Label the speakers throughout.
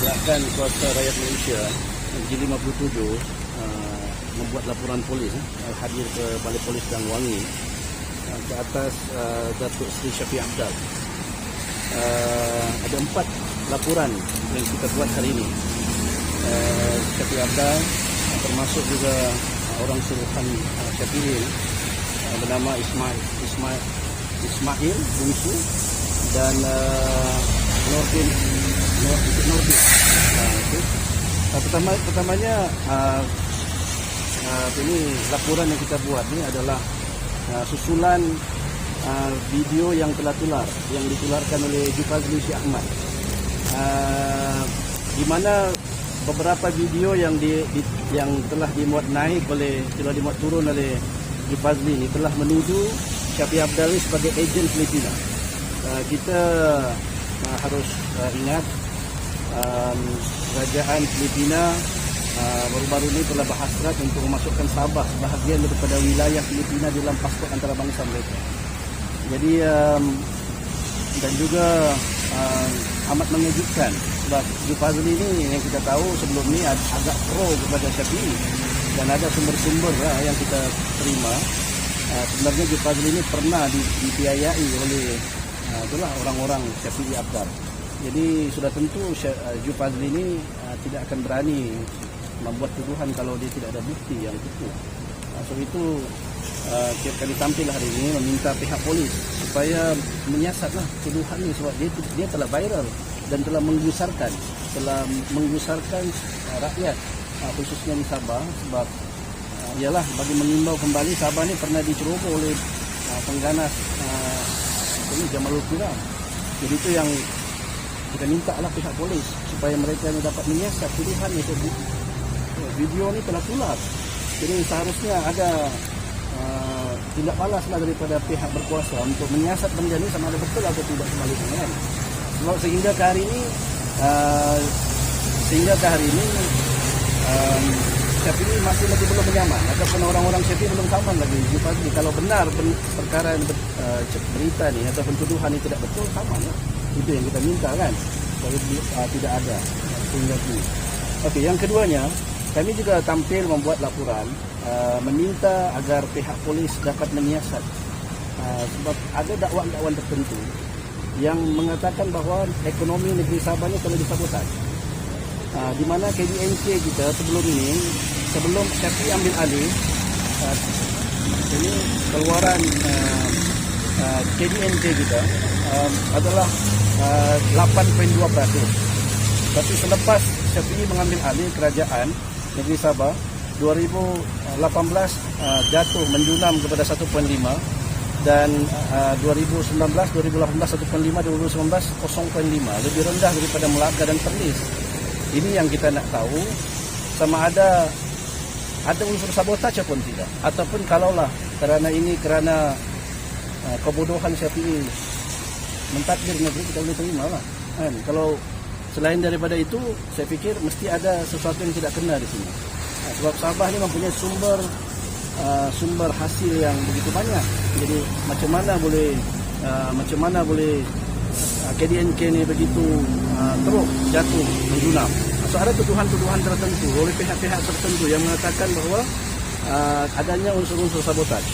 Speaker 1: Gerakan Kuasa Rakyat Malaysia G57 membuat laporan polis hadir ke Balai Polis Dangwangi ke atas Datuk Seri Syafiq Apdal. Ada 4 laporan yang kita buat hari ini. Syafiq Apdal termasuk juga orang suruhan Syafiq bernama Ismail Bungsu dan Nordin. Pertamanya ini laporan yang kita buat ini adalah susulan video yang telah yang ditularkan oleh Jufazli Syekh Ahmad, di mana beberapa video yang telah dimuat turun oleh Jufazli ini telah menuduh Syafiq Apdal sebagai ejen Filipina. Kita harus ingat kerajaan Filipina baru-baru ini telah berhasrat untuk memasukkan Sabah sebahagian daripada wilayah Filipina dalam pasport antarabangsa mereka. Jadi dan juga amat mengejutkan sebab Jufazli ini yang kita tahu sebelum ini agak pro kepada Syafiq, dan ada sumber-sumber yang kita terima. Sebenarnya Jufazli ini pernah dibiayai oleh itulah orang-orang Syafiq Apdal. Jadi sudah tentu Jufazli ini tidak akan berani membuat tuduhan kalau dia tidak ada bukti yang cukup. Sebab itu tiap kali tampil hari ini meminta pihak polis supaya menyiasatlah tuduhan ini, sebab dia telah viral dan telah menggusarkan rakyat khususnya di Sabah. Sebab ialah bagi mengimbau kembali, Sabah ini pernah diceroboh oleh pengganas Jamalul Kiram. Jadi itu yang kita minta lah pihak polis supaya mereka dapat menyiasat tuduhan itu. Video ini telah tular, jadi seharusnya ada tindak balaslah daripada pihak berkuasa untuk menyiasat benda ini sama ada betul atau tidak sebaliknya kan. Sebab sehingga ke hari ini Syafiq masih lagi belum menyaman, ataupun orang-orang Syafiq belum saman lagi Jufazli. Kalau benar perkara berita ni ataupun tuduhan ini tidak betul, saman lah. Itu yang kita minta kan, kalau tidak ada sehingga ini. Okey, yang keduanya, kami juga tampil membuat laporan meminta agar pihak polis dapat menyiasat sebab ada dakwaan-dakwaan tertentu yang mengatakan bahawa ekonomi negeri Sabah ini telah disabotaj. Di mana KDNK kita sebelum Syafiq ambil alih, ini keluaran KDNK kita adalah 8.2%. Tapi selepas Syafiq mengambil alih kerajaan negeri Sabah 2018 jatuh menjunam kepada 1.5, dan 2019, 2018 1.5, 2019 0.5, lebih rendah daripada Melaka dan Perlis. Ini yang kita nak tahu, sama ada unsur sabotaj ataupun tidak, ataupun kalaulah kerana kebodohan Syafiq mentadbir negeri, kita boleh terima lah kan. Kalau selain daripada itu, saya fikir mesti ada sesuatu yang tidak kena di sini. Sebab Sabah ni mempunyai sumber hasil yang begitu banyak. Jadi macam mana boleh KDNK ni begitu teruk jatuh menjunam. So ada tuduhan-tuduhan tertentu oleh pihak-pihak tertentu yang mengatakan bahawa adanya unsur-unsur sabotaj.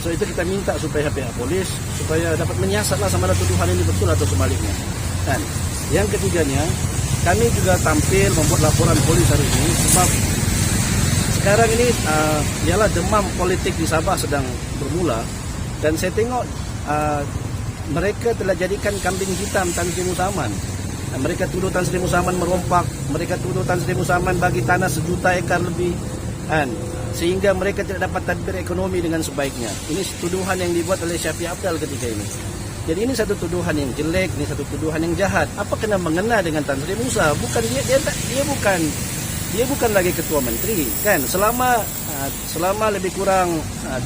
Speaker 1: So itu kita minta supaya pihak polis supaya dapat menyiasatlah sama ada tuduhan ini betul atau sebaliknya. Dan yang ketiganya, kami juga tampil membuat laporan polis hari ini sebab sekarang ini ialah demam politik di Sabah sedang bermula, dan saya tengok mereka telah jadikan kambing hitam Tan Sri Musaman. Mereka tuduh Tan Sri Musaman merompak, mereka tuduh Tan Sri Musaman bagi tanah 1 juta ekar lebih, kan, sehingga mereka tidak dapat tadbir ekonomi dengan sebaiknya. Ini tuduhan yang dibuat oleh Syafiq Apdal ketika ini. Jadi ini satu tuduhan yang jelek, ini satu tuduhan yang jahat. Apa kena mengena dengan Tan Sri Musa? Bukan dia bukan lagi ketua menteri, kan? Selama lebih kurang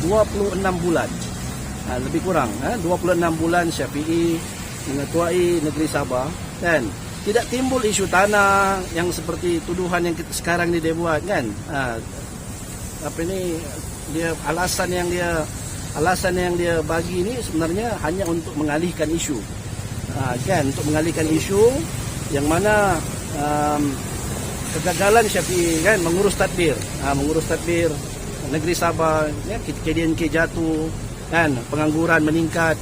Speaker 1: 26 bulan. Lebih kurang 26 bulan Syafiq mengetuai negeri Sabah, kan? Tidak timbul isu tanah yang seperti tuduhan yang sekarang ni dia buat, kan? Alasan yang dia bagi ini sebenarnya hanya untuk mengalihkan isu, kan? Untuk mengalihkan isu yang mana kegagalan Syafi'i kan mengurus tadbir negeri Sabah, ya, KDNK jatuh kan, pengangguran meningkat,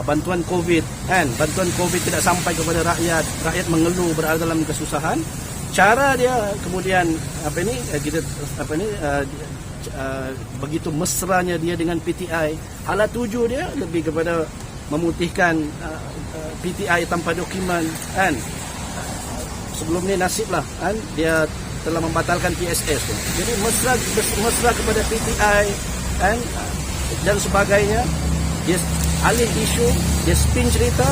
Speaker 1: bantuan Covid kan, bantuan Covid tidak sampai kepada rakyat mengeluh berada dalam kesusahan. Cara dia kemudian begitu mesranya dia dengan PTI, hala tuju dia lebih kepada memutihkan PTI tanpa dokumen kan. Sebelum ni nasib lah kan, dia telah membatalkan PSS tu. Jadi mesra kepada PTI kan, dan sebagainya. Dia alih isu, dia spin cerita.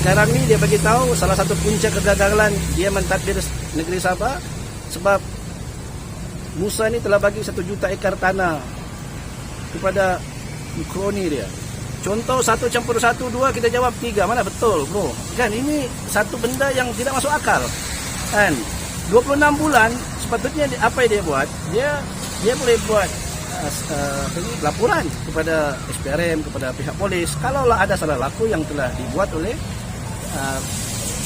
Speaker 1: Sekarang ni dia bagi tahu salah satu punca kegagalan dia mentadbir negeri Sabah sebab Musa ni telah bagi 1 juta ekar tanah kepada kroni dia. Contoh 1 campur 1, 2, kita jawab 3. Mana betul bro? Kan ini satu benda yang tidak masuk akal. Kan 26 bulan sepatutnya apa yang dia buat? Dia boleh buat laporan kepada SPRM, kepada pihak polis. Kalaulah ada salah laku yang telah dibuat oleh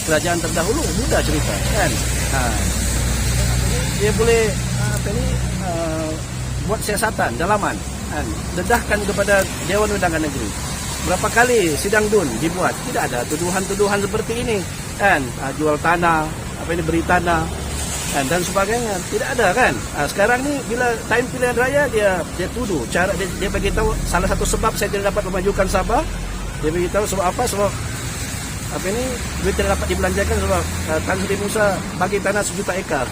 Speaker 1: kerajaan terdahulu, mudah cerita kan. Dia boleh buat siasatan dalaman kan, dedahkan kepada Dewan Undangan Negeri. Berapa kali sidang DUN dibuat, tidak ada tuduhan-tuduhan seperti ini kan, jual tanah, beri tanah kan, dan sebagainya, tidak ada kan. Sekarang ni bila time pilihan raya dia tuduh, cara dia bagi tahu salah satu sebab saya tidak dapat memajukan Sabah. Dia bagi tahu sebab apa? Sebab duit tidak dapat dibelanjakan sebab Tan Sri Musa bagi tanah 1 juta ekar.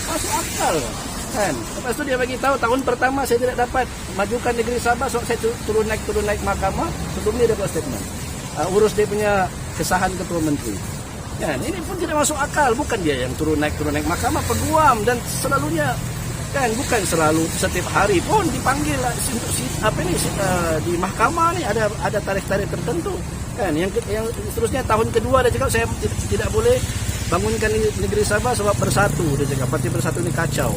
Speaker 1: Masuk akal kan. Lepas tu dia bagi tahu tahun pertama saya tidak dapat majukan negeri Sabah sebab saya turun naik mahkamah. Sebelum ni dia buat statement urus dia punya kesahan ketua menteri kan. Ini pun tidak masuk akal. Bukan dia yang turun naik mahkamah, peguam, dan selalunya kan, bukan selalu setiap hari pun dipanggil di mahkamah ni ada tarikh-tarikh tertentu kan. Yang seterusnya tahun kedua dia cakap saya tidak boleh bangunkan negeri Sabah sebab bersatu. Dia cakap parti Bersatu ni kacau.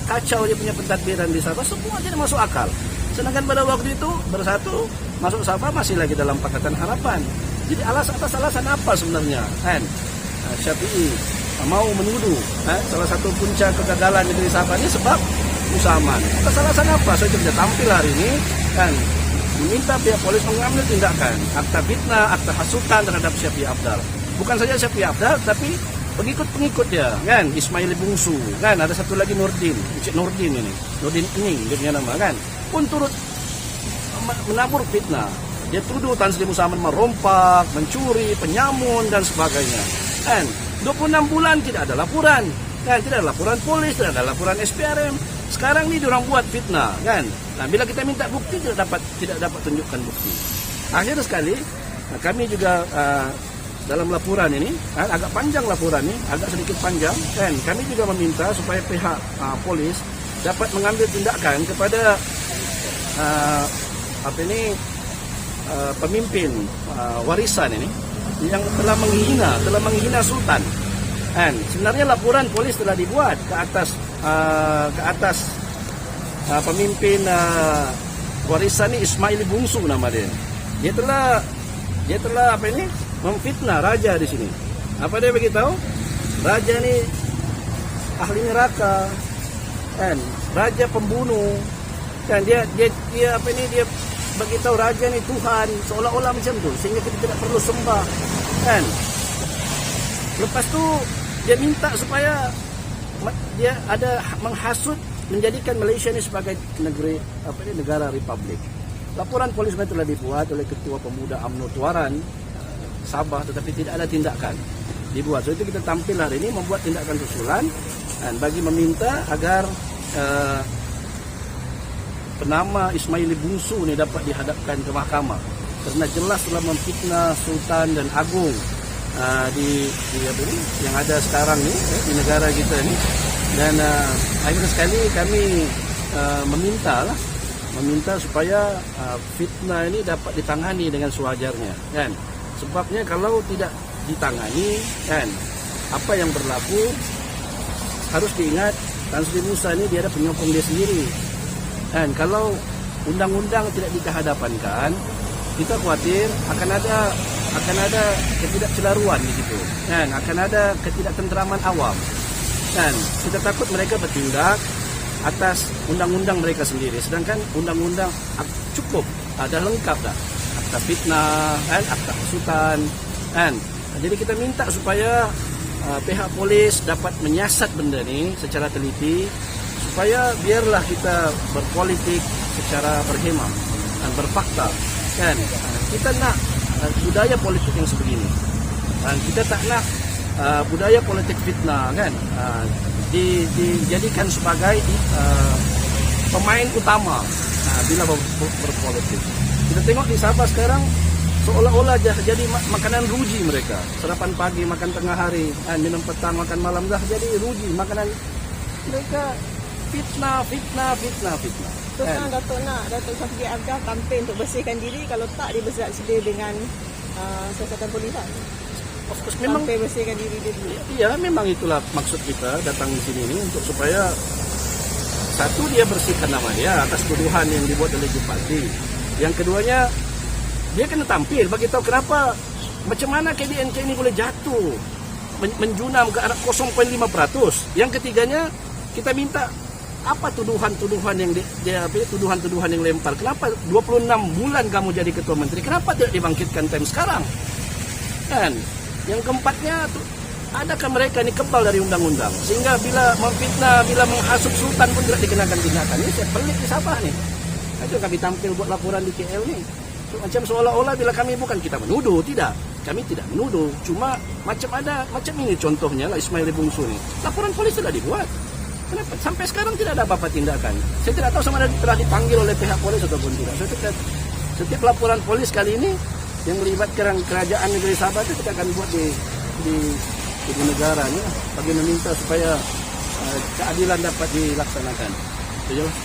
Speaker 1: Kacau dia punya pentadbiran di Sabah, semua tidak masuk akal. Sedangkan pada waktu itu Bersatu masuk Sabah masih lagi dalam Pakatan Harapan. Jadi atas alasan apa sebenarnya kan Syafi'i mau menuduh salah satu punca kegagalan negeri Sabah ini sebab Musa Aman? Atas alasan apa? Saya sudah tampil hari ini kan, meminta pihak polis mengambil tindakan akta fitnah, akta hasutan terhadap Syafi'i Afdal. Bukan saja Syafi'i Afdal, tapi pengikut-pengikut dia kan, Ismail Bungsu kan, ada satu lagi Nurdin ini, Nurdin Ening dia punya nama kan, pun turut menabur fitnah. Dia tuduh Tan Sri Musa Aman merompak, mencuri, penyamun dan sebagainya kan. 26 bulan tidak ada laporan kan, tidak ada laporan polis, tidak ada laporan SPRM. Sekarang ni diorang buat fitnah kan. Nah, bila kita minta bukti tidak dapat tunjukkan bukti. Akhir sekali kami juga dalam laporan ini kan, agak panjang laporan ini, agak sedikit panjang kan. Kami juga meminta supaya pihak polis dapat mengambil tindakan kepada pemimpin warisan ini yang telah menghina Sultan. Kan? Sebenarnya laporan polis telah dibuat ke atas pemimpin warisan ini, Ismail Bungsu nama dia. Dia telah memfitnah raja di sini. Apa dia beritahu? Raja ni ahli neraka, kan? Raja pembunuh, kan? Dia beritahu raja ni Tuhan, seolah-olah macam tu, sehingga kita tidak perlu sembah, kan? Lepas tu dia minta supaya dia ada menghasut menjadikan Malaysia ini sebagai negara republik. Laporan polis telah dibuat oleh Ketua Pemuda UMNO Tuaran Sabah, tetapi tidak ada tindakan dibuat. So itu kita tampil hari ini membuat tindakan susulan dan bagi meminta agar penama Ismail Bungsu ini dapat dihadapkan ke mahkamah kerana jelas telah memfitnah Sultan dan Agung yang ada sekarang ni di negara kita ni. Dan akhir sekali kami meminta supaya fitnah ini dapat ditangani dengan sewajarnya kan. Sebabnya kalau tidak ditangani kan, apa yang berlaku harus diingat, Tan Sri Musa ini dia ada penyokong dia sendiri. Dan kalau undang-undang tidak dikehadapankan, kita khawatir akan ada akan ada ketidakcelaruan di situ, kan? Akan ada ketidaktentraman awam, kan? Kita takut mereka bertindak atas undang-undang mereka sendiri, sedangkan undang-undang cukup, ada lengkap dah, akta fitnah, kan? Akta hasutan, kan? Jadi kita minta supaya pihak polis dapat menyiasat benda ni secara teliti, supaya biarlah kita berpolitik secara berhemah dan berfakta, kan? Kita nak budaya politik yang sebegini, dan kita tak nak budaya politik fitnah, kan? Dijadikan sebagai pemain utama bila berpolitik. Kita tengok di Sabah sekarang seolah-olah jadi makanan ruji mereka. Sarapan pagi, makan tengah hari, minum petang, makan malam, dah jadi ruji makanan mereka. Fitnah.
Speaker 2: Terus kan Datuk Syafiq Abdah kampin untuk bersihkan diri, kalau tak dia bersedia dengan siasatan polisan.
Speaker 1: Of course, memang
Speaker 2: Sampai bersihkan diri dia dulu.
Speaker 1: Iya, memang itulah maksud kita datang di sini ini, untuk supaya satu, dia bersihkan nama dia atas tuduhan yang dibuat oleh Bupati. Yang keduanya, dia kena tampil bagi tahu kenapa, macam mana KDNK ini boleh jatuh menjunam ke arah 0.5%. Yang ketiganya, kita minta apa tuduhan-tuduhan yang tuduhan-tuduhan yang lempar. Kenapa 26 bulan kamu jadi ketua menteri? Kenapa tidak dibangkitkan time sekarang? Kan? Yang keempatnya, adakah mereka ini kebal dari undang-undang sehingga bila memfitnah, bila menghasut sultan pun tidak dikenakan tindakan? Ini saya pelik di Sabah nih. Itu kami tampil buat laporan di KL nih. Macam seolah-olah bila kami bukan kita menuduh, tidak. Kami tidak menuduh, cuma macam ini contohnya lah Ismail Bungsu nih. Laporan polis sudah dibuat. Kenapa? Sampai sekarang tidak ada apa-apa tindakan. Saya tidak tahu sama ada telah dipanggil oleh pihak polis ataupun tidak. Setiap laporan polis kali ini yang melibatkan kerajaan negeri Sabah itu kita akan buat di ibu negara ni, bagi meminta supaya keadilan dapat dilaksanakan. Itu je lah.